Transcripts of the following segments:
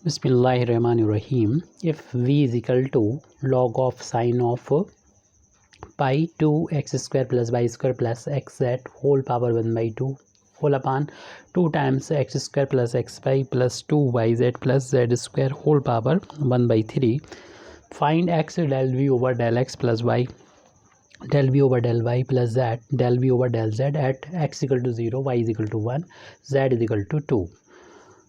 Bismillahirrahmanirrahim. If v is equal to log of sine of pi 2 x square plus y square plus xz whole power 1 by 2 whole upon 2 times x square plus xy plus 2yz plus z square whole power 1 by 3, find x del v over del x plus y del v over del y plus z del v over del z at x equal to 0, y is equal to 1, z is equal to 2.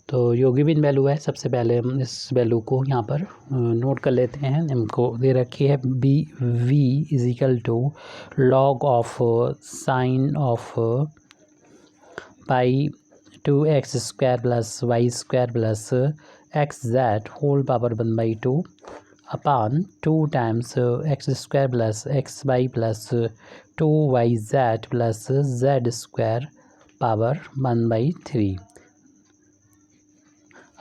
तो जो given value है, सबसे पहले हम इस value को यहाँ पर नोट कर लेते हैं। हमको दे रखी है B V is equal to log of sine of pi 2x square plus Y square plus X Z whole power 1 by 2 upon 2 times X square plus X Y plus 2yz plus Z square power 1 by 3।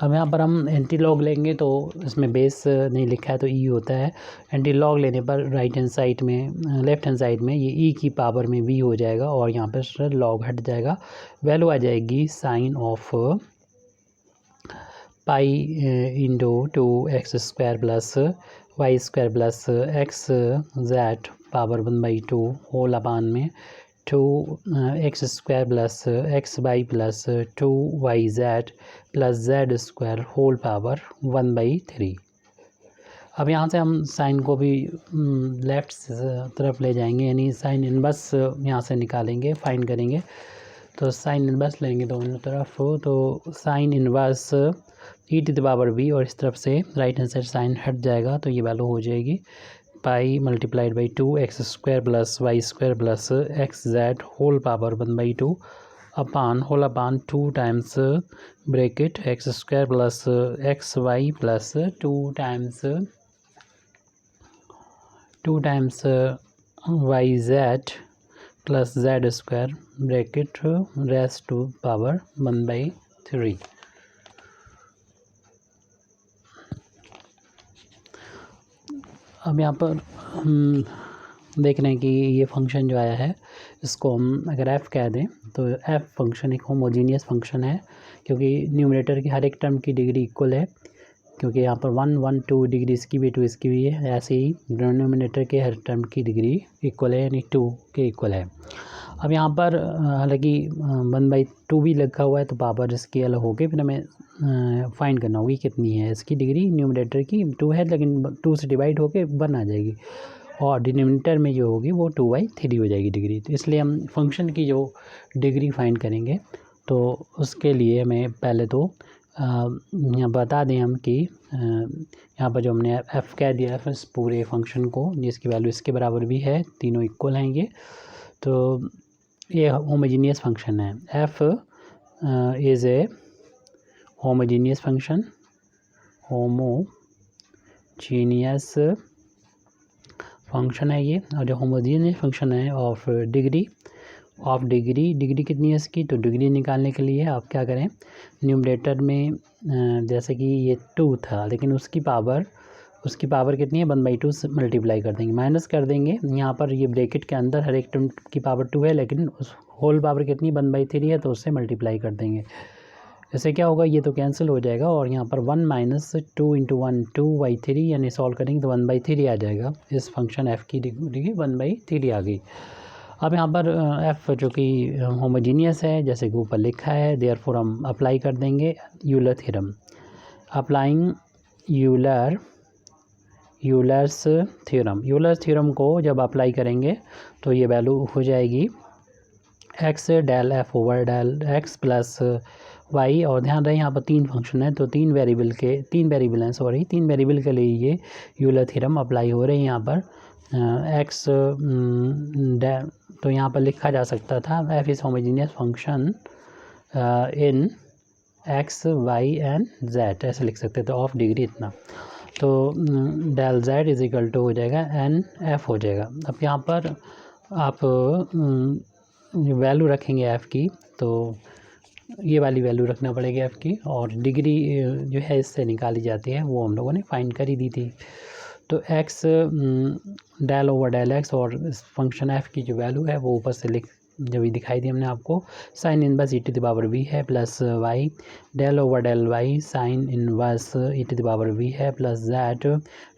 अब यहाँ पर हम anti log लेंगे तो इसमें base नहीं लिखा है तो ई होता है। एंटी लॉग लेने पर राइट हैंड साइड में लेफ्ट हैंड साइड में ये ई की पावर में वी हो जाएगा और यहाँ पर लॉग हट जाएगा। वैल्यू आ जाएगी sine of pi into 2x square plus Y square plus X Z power 1 by 2 whole upon में 2x square plus X Y plus 2yz plus Z square whole power 1 by 3। अब यहाँ से हम sign को भी left तरफ ले जाएंगे, यानी साइन इनवर्स यहाँ से निकालेंगे, फाइंड करेंगे। तो साइन इनवर्स लेंगे दोनों तरफ, तो sine inverse E to the power B और इस तरफ से राइट हैंड साइड साइन हट जाएगा तो ये वैल्यू हो जाएगी pi multiplied by 2x square plus Y square plus X Z whole power 1 by 2 upon whole upon 2 times bracket X square plus X Y plus 2 times Y Z plus Z square bracket raise to power 1 by 3। अब यहाँ पर हम देख रहे हैं कि ये function जो आया है इसको हम अगर f कह दें तो f फंक्शन एक होमोजीनियस फंक्शन है, क्योंकि न्यूमरेटर की हर एक टर्म की डिग्री इक्वल है, क्योंकि यहाँ पर 1 1 2 डिग्री इसकी भी 2 इसकी भी है। ऐसे ही डिनोमिनेटर के हर टर्म की डिग्री इक्वल है, यानी 2 के इक्वल है। अब यहाँ पर हालांकि 1 by 2 भी लिखा हुआ है तो पावर इसकी अलग होगी, फिर हमें फाइंड करना होगी कितनी है इसकी डिग्री। न्यूमरेटर की 2 है लेकिन 2 से डिवाइड होके 1 आ जाएगी और डिनोमिनेटर में जो होगी वो 2/3 हो जाएगी डिग्री। तो इसलिए हम फंक्शन की जो डिग्री फाइंड करेंगे तो उसके लिए हमें पहले तो यहाँ बता दें हम कि यहाँ पर जो हमने f कह दिया है इस पूरे फंक्शन को, जिसकी वैल्यू इसके बराबर भी है, तीनों इक्वल हैं ये, तो ये होमोजीनियस फंक्शन है। f is a homogeneous function, homogeneous function है ये। और जो होमोजीनियस फंक्शन है ऑफ डिग्री कितनी है इसकी, तो डिग्री निकालने के लिए आप क्या करें, न्यूमरेटर में जैसे कि ये 2 था लेकिन उसकी पावर कितनी है 1 by 2 से मल्टीप्लाई कर देंगे, माइनस कर देंगे। यहाँ पर ये ब्रैकेट के अंदर हर एक टर्म की पावर 2 है लेकिन उस होल पावर कितनी 1 by 3 है तो उससे मल्टीप्लाई कर देंगे। इससे क्या होगा, ये तो कैंसिल हो जाएगा और यहाँ पर 1 - 2 × 1 2/3, यानी सॉल्व करेंगे तो 1 by 3 आ जाएगा। इस फंक्शन f की डिग्री 1 by 3 आ गई। अब यहाँ पर f जो कि होमोजीनियस है जैसे कि ऊपर लिखा है, देयरफॉर हम अप्लाई कर देंगे Euler theorem. Applying Euler's theorem को जब अप्लाई करेंगे तो ये वैल्यू हो जाएगी x del f over del x plus y। और ध्यान रहे यहाँ पर 3 फंक्शन है तो 3 वेरिएबल के लिए ये यूलर थ्योरम अप्लाई हो रहे हैं। यहाँ पर x तो यहाँ पर लिखा जा सकता था f is homogeneous function in x y and z, ऐसे लिख सकते थे ऑफ डिग्री इतना। तो del z is equal to हो जाएगा n f हो जाएगा। अब यहाँ पर आप वैल्यू रखेंगे f की, तो ये वाली वैल्यू रखना पड़ेगी f की, और डिग्री जो है इससे निकाली जाती है, वो हम लोगों ने फाइंड कर ही दी थी। तो x del over del x और इस फंक्शन f की जो वैल्यू है वो ऊपर से लिख जो भी दिखाई दी हमने आपको, sine inverse E to the power v है plus y del over del y sine inverse E to the power v है plus z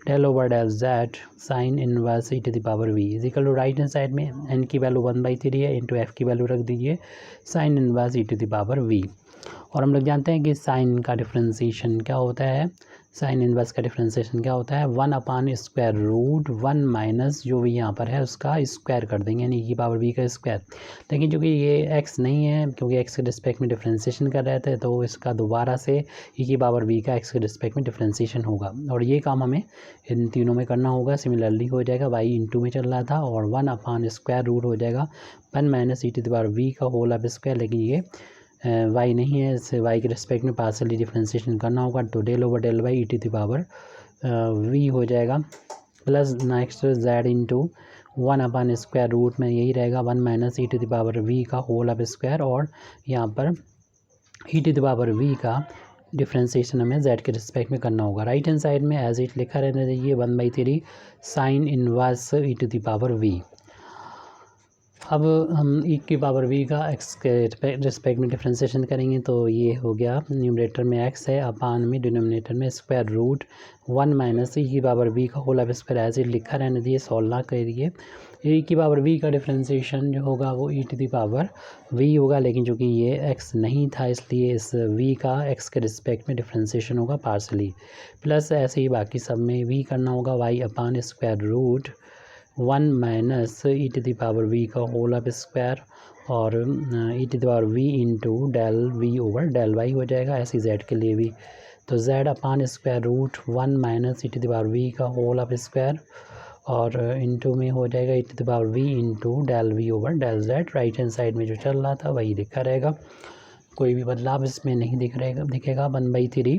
del over del z sine inverse E to the power v is equal to right hand side में n की value 1/3 है into f की value रख दीजिए sine inverse E to the power we. और हम लोग जानते हैं कि साइन का डिफ्रेंसिएशन क्या होता है, साइन इनवर्स का डिफ्रेंसिएशन क्या होता है 1/√1 माइनस जो भी यहाँ पर है उसका स्क्वायर कर देंगे यानी की पावर वी का स्क्वायर। लेकिन चूँकि ये एक्स नहीं है क्योंकि एक्स के रिस्पेक्ट में डिफ्रेंसिएशन कर रहे थे तो इसका दोबारा से ई की पावर वी का एक्स के रिस्पेक्ट में डिफ्रेंसिएशन होगा और ये काम हमें इन तीनों में करना होगा। सिमिलरली हो जाएगा वाई इंटू में चल रहा था और 1/√रूट हो जाएगा 1 minus E to the power V का होल ऑफ स्क्वायर, लेकिन ये वाई नहीं है, इसे वाई के रिस्पेक्ट में पार्सली डिफ्रेंसिएशन करना होगा तो del over del Y E to the power V हो जाएगा प्लस नेक्स्ट जेड इंटू 1/√रूट में यही रहेगा 1 minus E to the power V का होल ऑफ स्क्वायर और यहाँ पर E to the power V का डिफ्रेंसिएशन हमें जेड के रिस्पेक्ट में करना होगा। राइट हैंड साइड में एज इट लिखा रहना चाहिए 1/3 sine inverse E to the power V. अब हम ई की पावर वी का एक्स के रिस्पेक्ट में डिफ्रेंसिएशन करेंगे तो ये हो गया न्यूमरेटर में एक्स है अपान में डिनोमिनेटर में स्क्वायर रूट 1 माइनस ई की पावर वी का होल ऑफ स्क्वायर ऐसे लिखा रहने दिए, सॉल्व ना करिए। ई की पावर वी का डिफ्रेंसिएशन जो होगा वो ई टू द पावर वी होगा, लेकिन चूँकि ये एक्स नहीं था इसलिए इस वी का एक्स के रिस्पेक्ट में डिफ्रेंसिएशन होगा पार्सली, प्लस ऐसे ही बाकी सब में वी करना होगा Y upon square root 1 minus E to the power V का होल ऑफ स्क्वायर और ई to the power we into del we over del Y हो जाएगा। ऐसे जेड के लिए भी तो z upon square root 1 minus E to the power V का होल ऑफ स्क्वायर और इंटू में हो जाएगा ई to the power we into del we over del Z. Right hand side में जो चल रहा था वही लिखा रहेगा, कोई भी बदलाव इसमें नहीं दिखेगा 1/3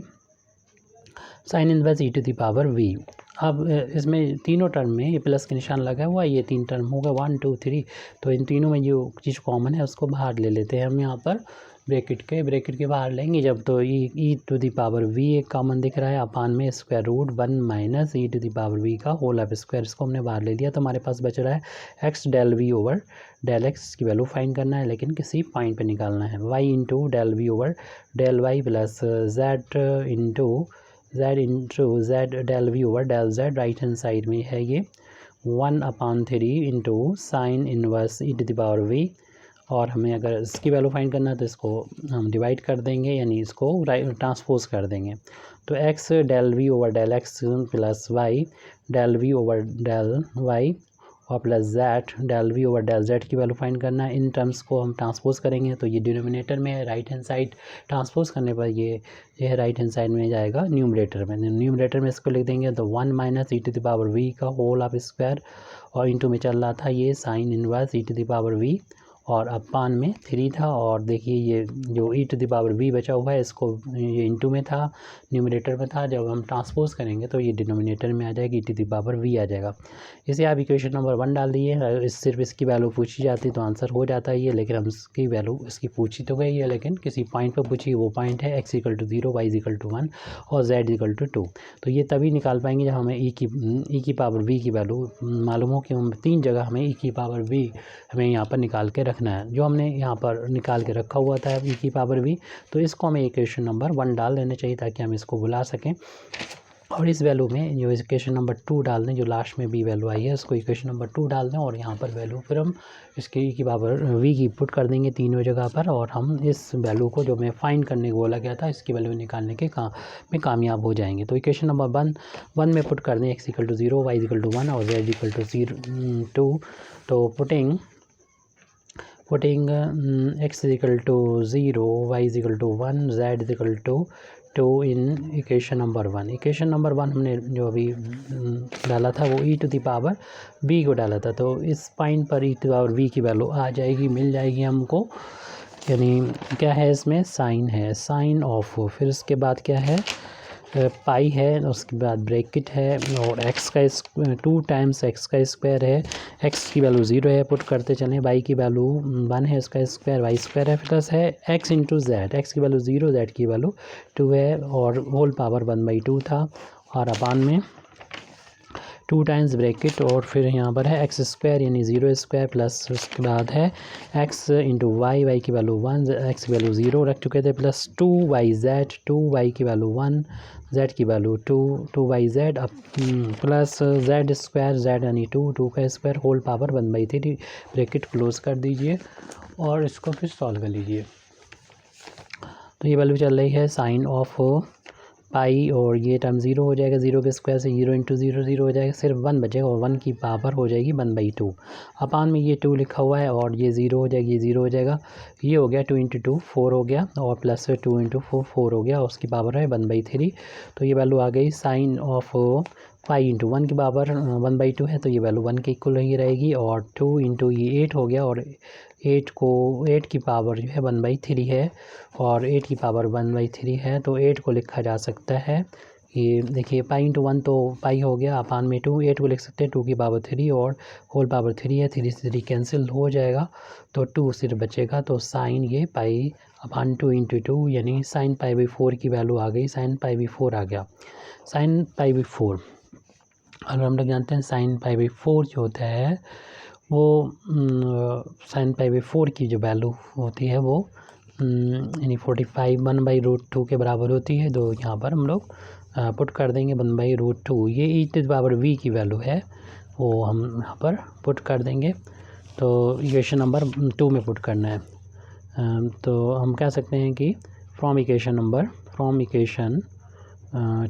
sine inverse E to the power V. अब इसमें तीनों टर्म में ये प्लस का निशान लगा हुआ है, ये 3 टर्म होगा 1 2 3, तो इन तीनों में जो चीज़ कॉमन है उसको बाहर ले लेते हैं हम यहाँ पर ब्रैकेट के बाहर लेंगे जब तो E to the power V एक कॉमन दिख रहा है अपान में square root 1 minus E to the power V का होल ऑफ स्क्वायर, इसको हमने बाहर ले लिया तो हमारे पास बच रहा है X del we over del X की वैल्यू फाइंड करना है लेकिन किसी पॉइंट पे निकालना है, Y into del we over del Y plus Z into Z del we over del Z. Right hand side में है ये 1/3 into sine inverse E to the power we और हमें अगर इसकी वैल्यू फाइंड करना है तो इसको हम डिवाइड कर देंगे यानी इसको ट्रांसपोज कर देंगे तो x del we over del x plus y del we over del y और plus z del we over del z की वैल्यू फाइंड करना है। इन टर्म्स को हम ट्रांसपोज करेंगे तो ये डिनोमिनेटर में है, राइट हैंड साइड ट्रांसपोज करने पर ये राइट हैंड साइड में जाएगा न्यूमरेटर में। न्यूमरेटर में इसको लिख देंगे तो 1 minus E to the power V का होल ऑफ स्क्वायर और इंटू में चल रहा था ये sine inverse E to the power we और अपान में 3 था और देखिए ये जो E to the power V बचा हुआ है इसको ये इंटू में था न्यूमरेटर में था, जब हम ट्रांसपोज करेंगे तो ये डिनोमिनेटर में आ जाएगी ई टू द पावर वी आ जाएगा। इसे आप इक्वेशन नंबर 1 डाल दिए, सिर्फ इसकी वैल्यू पूछी जाती तो आंसर हो जाता है ये, लेकिन हम इसकी वैल्यू इसकी पूछी तो गई है लेकिन किसी पॉइंट पर पूछी, वो पॉइंट है x = 0 y = 1 और z = 2। तो ये तभी निकाल पाएंगे जब हमें ई की पावर वी की वैल्यू मालूम हो कि हम 3 जगह हमें ई की पावर वी हमें यहाँ पर निकाल के रखना है, जो हमने यहाँ पर निकाल के रखा हुआ था ई की पावर वी, तो इसको हमें इक्वेशन नंबर 1 डाल देना चाहिए ताकि हम इसको बुला सकें और इस वैल्यू में जो इक्वेशन नंबर 2 डाल दें, जो लास्ट में भी वैल्यू आई है उसको इक्वेशन नंबर 2 डाल दें और यहाँ पर वैल्यू फिर हम इसकी ई की पावर वी की पुट कर देंगे तीनों जगह पर और हम इस वैल्यू को जो मैं फाइंड करने को बोला गया था इसकी वैल्यू निकालने के में कामयाब हो जाएंगे। तो इक्वेशन नंबर 1 में पुट कर दें x = 0 y = 1 और z = 2। तो putting x = 0 y = 1 z = 2 in equation number 1। Equation number 1 हमने जो अभी डाला था वो ई टू द पावर बी को डाला था, तो इस पॉइंट पर E to the power we की वैल्यू आ जाएगी, मिल जाएगी हमको, यानी क्या है इसमें साइन है, साइन ऑफ, फिर उसके बाद क्या है पाई है, उसके बाद ब्रैकेट है और एक्स का 2 टाइम्स एक्स का स्क्वायर है, एक्स की वैल्यू 0 है पुट करते चलें, वाई की वैल्यू 1 है उसका स्क्वायर वाई स्क्वायर है, प्लस है एक्स इंटू जेड, एक्स की वैल्यू 0 जेड की वैल्यू 2 है और होल पावर 1/2 था और अपान में 2 टाइम्स ब्रैकेट और फिर यहाँ पर है एक्स स्क्वायर यानी 0 स्क्वायर प्लस उसके बाद है एक्स इंटू वाई, वाई की वैल्यू 1, एक्स की वैल्यू 0 रख चुके थे, प्लस 2yz, 2y की वैल्यू 1, z की वैल्यू 2, 2yz अब प्लस z स्क्वायर, z यानी 2, 2 का square whole power 1/3 bracket close कर दीजिए और इसको फिर सॉल्व कर लीजिए। तो ये वैल्यू चल रही है साइन ऑफ पाई और ये टर्म 0 हो जाएगा, 0 के स्क्वायर से 0 इंटू 0 0 हो जाएगा, सिर्फ 1 बचेगा और 1 की पावर हो जाएगी 1/2। अपान में ये 2 लिखा हुआ है और ये 0 हो जाएगी, ये 0 हो जाएगा, ये हो गया 2 इंटू 2 4 हो गया और प्लस 2 इंटू 4 4 हो गया और उसकी पावर है 1/3। तो ये वैल्यू आ गई साइन ऑफ पाई इंटू 1 की पावर 1/2 है, तो ये वैल्यू 1 के इक्वल ही रहेगी और 2 इंटू ये 8 हो गया और 8 की पावर जो है 1/3 है और 8 की पावर 1/3 है, तो 8 को लिखा जा सकता है, ये देखिए पाई इंटू 1 तो पाई हो गया, अपान में 2, 8 को लिख सकते हैं 2 की पावर 3 और होल पावर 3 है, 3 से 3 कैंसिल हो जाएगा तो 2 सिर्फ बचेगा, तो साइन ये पाई अपान 2 इंटू 2 यानी साइन पाई/4 की वैल्यू आ गई, साइन पाई/4 आ गया। साइन पाई/4 और हम लोग जानते हैं साइन पाई/4 जो होता है वो साइन पाई/4 की जो वैल्यू होती है वो यानी 45 1/√2 के बराबर होती है। तो यहाँ पर हम लोग पुट कर देंगे 1/√2, ये e⁻v की वैल्यू है वो हम यहाँ पर पुट कर देंगे, तो इक्वेशन नंबर 2 में पुट करना है। तो हम कह सकते हैं कि फ्रॉम इक्वेशन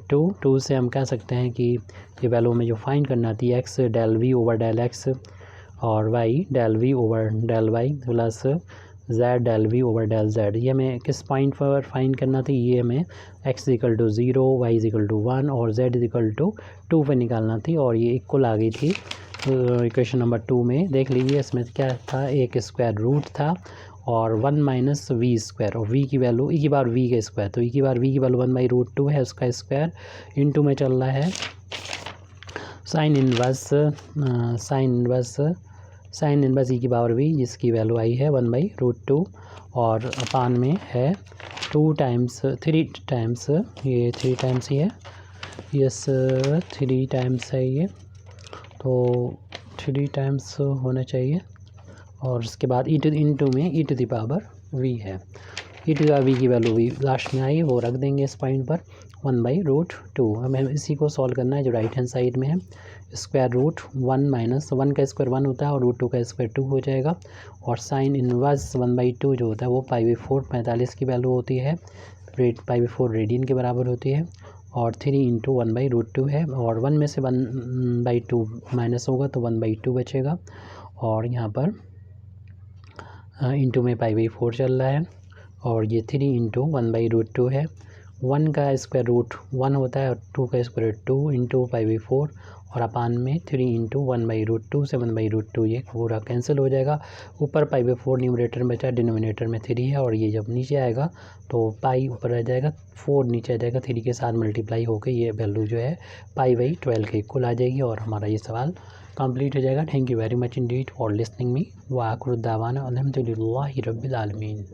2 से हम कह सकते हैं कि ये वैल्यू में जो फाइंड करना थी x del we over del x और y del we over del Y plus z del we over del z, ये हमें किस पॉइंट पर फाइंड करना थी, ये हमें x equal to 0, y equal to 1 और z इक्वल टू 2 पर निकालना थी और ये इक्वल आ गई थी इक्वेशन नंबर 2 में। देख लीजिए इसमें क्या था, एक स्क्वायर रूट था और 1 माइनस वी स्क्वायर और v की वैल्यू e की बार v का स्क्वायर, तो e की बार v की वैल्यू 1/√2 है, उसका स्क्वायर इनटू में चल रहा है साइन इनवर्स e की पावर v जिसकी वैल्यू आई है 1/√2 और अपान में है 3 टाइम्स ये 3 टाइम्स ही है, यस 3 टाइम्स है ये, तो 3 टाइम्स होना चाहिए और उसके बाद इंटू में e to the power v है, e to the power v की वैल्यू v लास्ट में आई वो रख देंगे इस पॉइंट पर 1/√2। हमें इसी को सॉल्व करना है जो राइट हैंड साइड में है, स्क्वायर रूट 1 माइनस 1 का स्क्वायर 1 होता है और √2 का स्क्वायर 2 हो जाएगा और साइन इनवर्स 1/2 जो होता है वो पाई/4 45 की वैल्यू होती है, पाई/4 रेडियन के बराबर होती है और 3 इंटू 1/√2 है और 1 में से 1/2 माइनस होगा तो 1/2 बचेगा और यहाँ पर इंटू में पाई/4 चल रहा है और ये 3 इंटू 1/√2 है, 1 का स्क्वायर रूट 1 होता है और 2 का स्क्वायर 2 इंटू पाई/4 और अपान में 3 इंटू 1/√2 से 1/√2 ये पूरा कैंसिल हो जाएगा, ऊपर पाई/4 न्यूमरेटर में बचा, डिनोमिनेटर में 3 है और ये जब नीचे आएगा तो पाई ऊपर आ जाएगा, 4 नीचे आ जाएगा, 3 के साथ मल्टीप्लाई होकर ये वैल्यू जो है पाई/12 के इक्वल आ जाएगी और हमारा ये सवाल कंप्लीट हो जाएगा। Thank you very much Indeed for listening me व आखिर दावाना अल्हम्दुलिल्लाहि रब्बिल आलमीन।